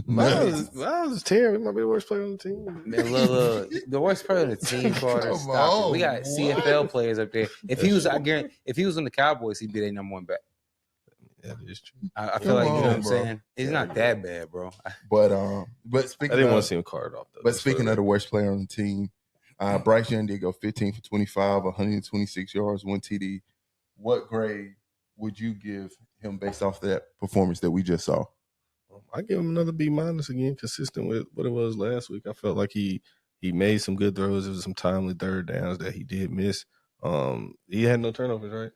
Miles is terrible. He might be the worst player on the team. Man, look, the worst player on the team, Carter. Stop it. We got CFL players up there. If he was on the Cowboys, he'd be their number one back. That is true. I feel like, you know what I'm saying? He's not that bad, bro. But speaking, I didn't want to see him card off though. But speaking of the worst player on the team, Bryce Young did go 15 for 25, 126 yards, 1 TD. What grade would you give him based off that performance that we just saw? I give him another B- again, consistent with what it was last week. I felt like he made some good throws. There was some timely third downs that he did miss. He had no turnovers, right?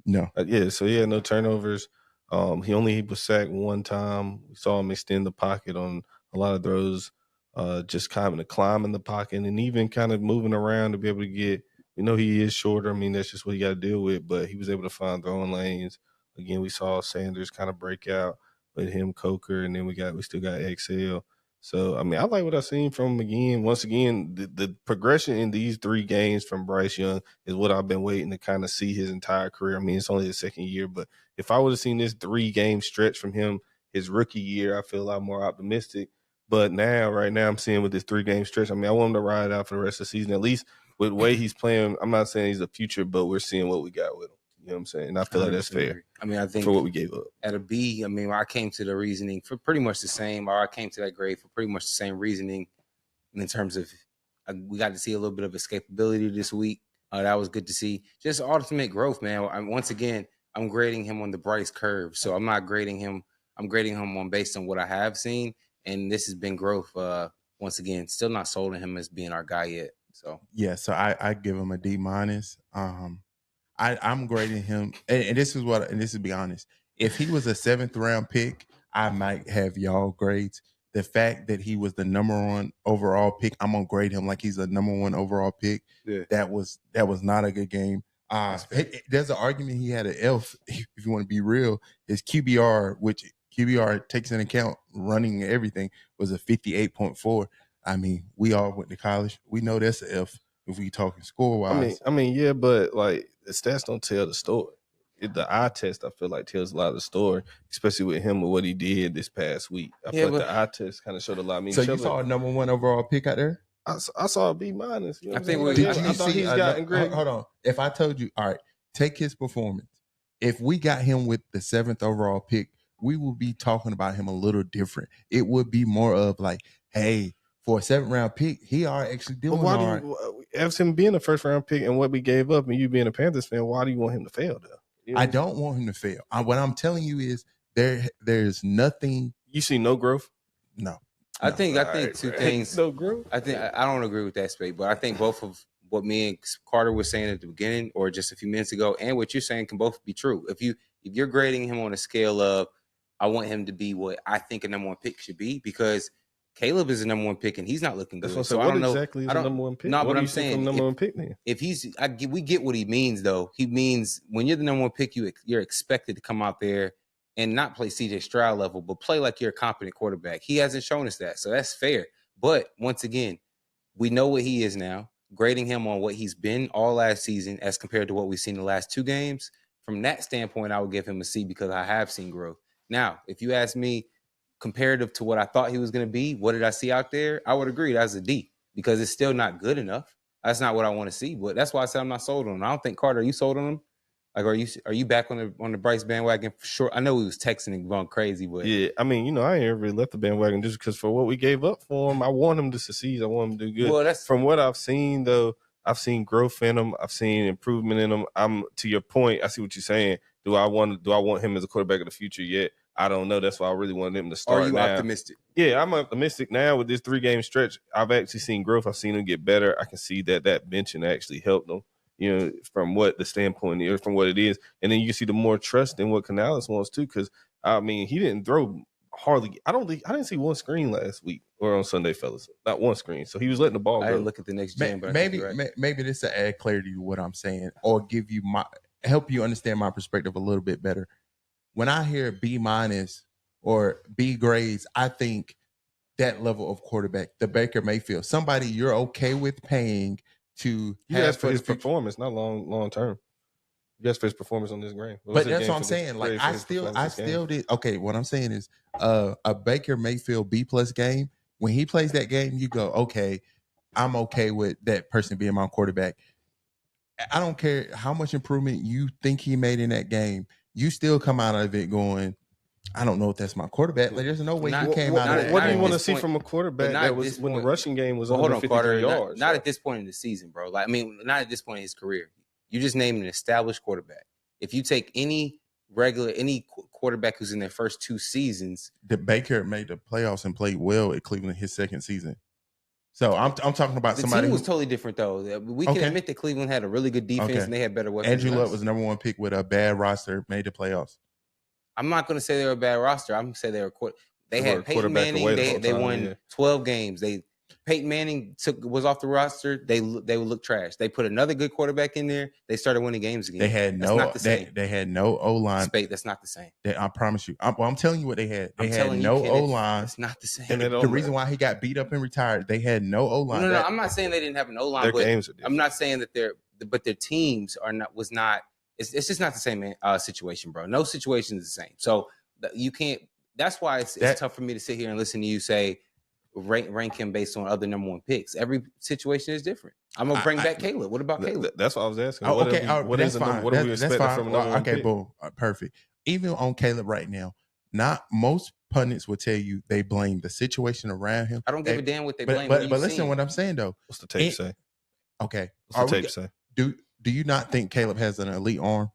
No. So he had no turnovers. He was sacked one time. We saw him extend the pocket on a lot of throws, just kind of climbing the pocket and even kind of moving around to be able to get. We know he is shorter. I mean, that's just what you got to deal with. But he was able to find throwing lanes. Again, we saw Sanders kind of break out with him, Coker, and then we still got XL. So, I mean, I like what I've seen from him again. Once again, the progression in these 3 games from Bryce Young is what I've been waiting to kind of see his entire career. I mean, it's only his second year, but if I would have seen this 3-game stretch from him his rookie year, I feel a lot more optimistic. But right now, I'm seeing with this 3-game stretch, I mean, I want him to ride it out for the rest of the season, at least with the way he's playing. I'm not saying he's a future, but we're seeing what we got with him. You know what I'm saying? And I feel like that's fair. I mean, I think for what we gave up. At a B, I mean, I came to the reasoning for pretty much the same, or I came to that grade for pretty much the same reasoning in terms of we got to see a little bit of escapability this week. That was good to see. Just ultimate growth, man. Once again, I'm grading him on the Bryce curve. So I'm not grading him. I'm grading him based on what I have seen. And this has been growth. Once again, still not sold on him as being our guy yet. So I give him a D-. I'm grading him, and this is to be honest. If he was a 7th round pick, I might have y'all grades. The fact that he was the number 1 overall pick, I'm gonna grade him like he's a number 1 overall pick. Yeah. That was not a good game. There's an argument he had an F, if you want to be real. His QBR, which QBR takes into account running and everything, was a 58.4. I mean, we all went to college. We know that's an F if we talking score wise. I mean, yeah, but like the stats don't tell the story. The eye test, I feel like, tells a lot of the story, especially with him and what he did this past week. I feel like the eye test kind of showed a lot. I mean, so you saw a number 1 overall pick out there? I saw a B-. You know I thought he's gotten great. Hold on. If I told you, all right, take his performance. If we got him with the 7th overall pick, we would be talking about him a little different. It would be more of like, hey, for a 7th round pick, he are actually doing all right. After him being a 1st round pick and what we gave up, and you being a Panthers fan, why do you want him to fail though? You know I don't want him to fail. What I'm telling you is there's nothing. You see no growth? No. I think two things. No growth. I don't agree with that space, but I think both of what me and Carter was saying at the beginning, or just a few minutes ago, and what you're saying can both be true. If you're grading him on a scale of, I want him to be what I think a number 1 pick should be, because Caleb is the number 1 pick and he's not looking good. So I don't know exactly is the number 1 pick. No, what but I'm saying number 1 pick then. If we get what he means though. He means when you're the number 1 pick, you're expected to come out there and not play CJ Stroud level, but play like you're a competent quarterback. He hasn't shown us that, so that's fair. But once again, we know what he is now. Grading him on what he's been all last season as compared to what we've seen the last 2 games. From that standpoint, I would give him a C because I have seen growth. Now, if you ask me, comparative to what I thought he was going to be, what did I see out there? I would agree that's a D because it's still not good enough. That's not what I want to see, but that's why I said I'm not sold on him. I don't think, Carter, are you sold on him? Like, are you back on the Bryce bandwagon for sure? I know he was texting and going crazy, but yeah, I mean, I ain't really left the bandwagon just because for what we gave up for him, I want him to succeed. I want him to do good. Well, that's from what I've seen though. I've seen growth in him. I've seen improvement in him. I'm to your point. I see what you're saying. Do I want him as a quarterback of the future yet? I don't know. That's why I really wanted him to start. Are you now. optimistic? Yeah, I'm optimistic now with this 3-game stretch. I've actually seen growth. I've seen him get better. I can see that benching actually helped him, from what the standpoint is, from what it is. And then you can see the more trust in what Canales wants too, because, I mean, he didn't throw hardly. I didn't see one screen last week or on Sunday, fellas. Not one screen. So he was letting the ball go. I didn't look at the next game, but maybe this will add clarity to what I'm saying or help you understand my perspective a little bit better. When I hear B- or B grades, I think that level of quarterback, the Baker Mayfield, somebody you're okay with paying to have for his performance, not long term. Yes, for his performance on this game. But that's what I'm saying. Like I still did. Okay, what I'm saying is a Baker Mayfield B+ game. When he plays that game, you go, okay, I'm okay with that person being my quarterback. I don't care how much improvement you think he made in that game. You still come out of it going, I don't know if that's my quarterback. Like, there's no way he came out of it. What do you want to see from a quarterback that was when the rushing game was under 53 yards? Not at this point in the season, bro. Like, I mean, not at this point in his career. You just named an established quarterback. If you take any quarterback who's in their first 2 seasons, the Baker made the playoffs and played well at Cleveland his second season. So I'm talking about somebody. The team was totally different though. We can admit that Cleveland had a really good defense and they had better weapons. Andrew Luck was the number 1 pick with a bad roster, made the playoffs. I'm not going to say they were a bad roster. I'm going to say they were. They had Peyton Manning. They won 12 games. Peyton Manning was off the roster. They would look trash. They put another good quarterback in there. They started winning games again. They had they had no O-line. That's not the same. I promise you. I'm telling you what they had. They had no O-line. It's not the same. And the reason why he got beat up and retired, they had no O-line. No, I'm not saying they didn't have an O-line. Their games are different. I'm not saying that their teams was not. It's just not the same situation, bro. No situation is the same. So you can't. That's why it's tough for me to sit here and listen to you say rank him based on other number 1 picks. Every situation is different. I'm gonna bring back Caleb. What about Caleb? That's what I was asking. What are we expecting from number 1 pick? Boom, perfect. Even on Caleb right now, not most pundits will tell you they blame the situation around him. I don't give a damn what they blame. But listen, what I'm saying though. What's the tape say? Okay, what's the tape say? Do you not think Caleb has an elite arm?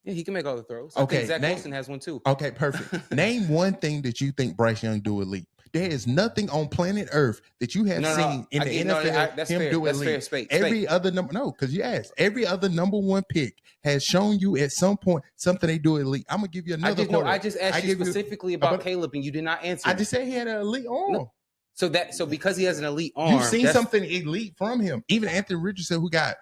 Yeah, he can make all the throws. Okay, I think Zach Wilson has one too. Okay, perfect. Name one thing that you think Bryce Young do elite. There is nothing on planet Earth that you have seen in the NFL him do elite. Every other because you asked. Every other number 1 pick has shown you at some point something they do elite. I'm gonna give you another. I just asked you specifically about Caleb, and you did not answer. I just said he had an elite arm. No. So because he has an elite arm, you've seen something elite from him. Even Anthony Richardson, who got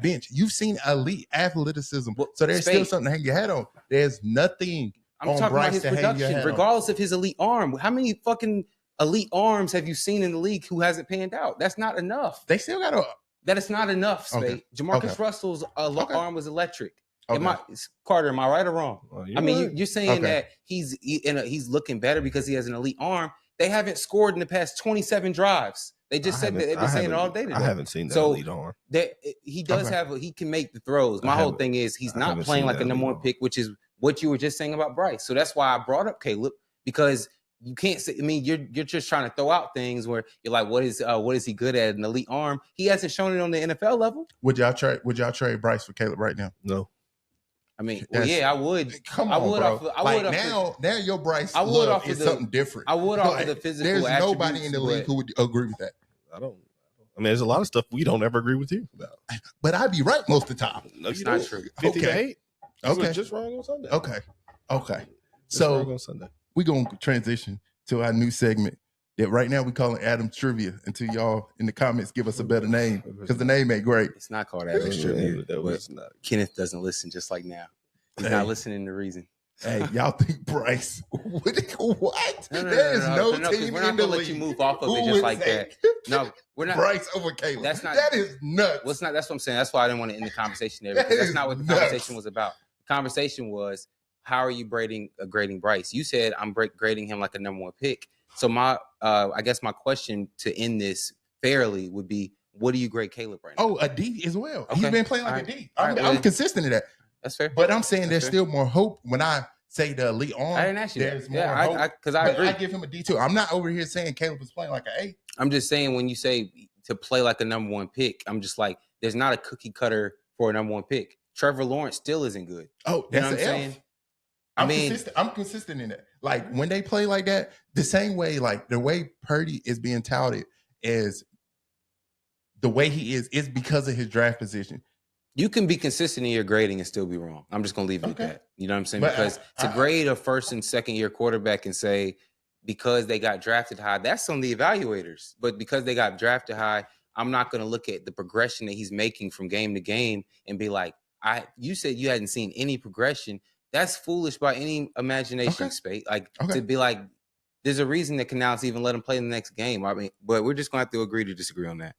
benched, you've seen elite athleticism. So there's still something to hang your hat on. There's nothing. I'm talking about his production, regardless of his elite arm. How many fucking elite arms have you seen in the league who hasn't panned out? That's not enough. They still got that is not enough, Spade. Okay. Jamarcus Russell's arm was electric. Carter, am I right or wrong? You're saying that he's looking better because he has an elite arm. They haven't scored in the past 27 drives. They just said that they've been saying it all day today. I haven't seen that elite arm. He does he can make the throws. My whole thing is he's not playing like a number 1 pick, which is what you were just saying about Bryce. So that's why I brought up Caleb, because you can't say. I mean, you're just trying to throw out things where you're like, what is he good at? An elite arm. He hasn't shown it on the NFL level. Would y'all trade Bryce for Caleb right now? No. I mean, I would. Come on, I would bro. Now your Bryce love is something different. I would offer the physical. There's nobody in the league who would agree with that. I mean, there's a lot of stuff we don't ever agree with you about. But I'd be right most of the time. No, it's not true. 50-8. Okay. Just wrong on Sunday. Okay. So we're going to transition to our new segment that right now we call it Adam's Trivia until y'all in the comments give us a better name, because the name ain't great. It's not called Adam's Trivia. Kenneth doesn't listen, just like now. He's not listening to reason. Hey, y'all think Bryce? What? There is no team we're not in the gonna let league you move off of it just like that. No, we're not. Bryce over Caleb. That is nuts. That's what I'm saying. That's why I didn't want to end the conversation there, because that's not what the conversation was about. The conversation was, how are you grading Bryce? You said I'm grading him like a number 1 pick. So I guess my question to end this fairly would be, what do you grade Caleb right now? Oh, a D as well. Okay. He's been playing like a D. I'm consistent in that. That's fair. But I'm saying there's still more hope when I say the elite arm. I didn't ask you there's that. More hope. Because I agree. I give him a D too. I'm not over here saying Caleb is playing like an A. I'm just saying, when you say to play like a number 1 pick, I'm just like, there's not a cookie cutter for a number 1 pick. Trevor Lawrence still isn't good. Oh, that's what I'm saying. I'm consistent in that. Like when they play like that, the same way, like the way Purdy is being touted as the way he is because of his draft position. You can be consistent in your grading and still be wrong. I'm just going to leave it at that. You know what I'm saying? Because to grade a first and second year quarterback and say, because they got drafted high, that's on the evaluators. But because they got drafted high, I'm not going to look at the progression that he's making from game to game and be like, you said you hadn't seen any progression. That's foolish by any imagination, Spade. To be like, there's a reason that Canales even let him play in the next game. I mean, but we're just going to have to agree to disagree on that.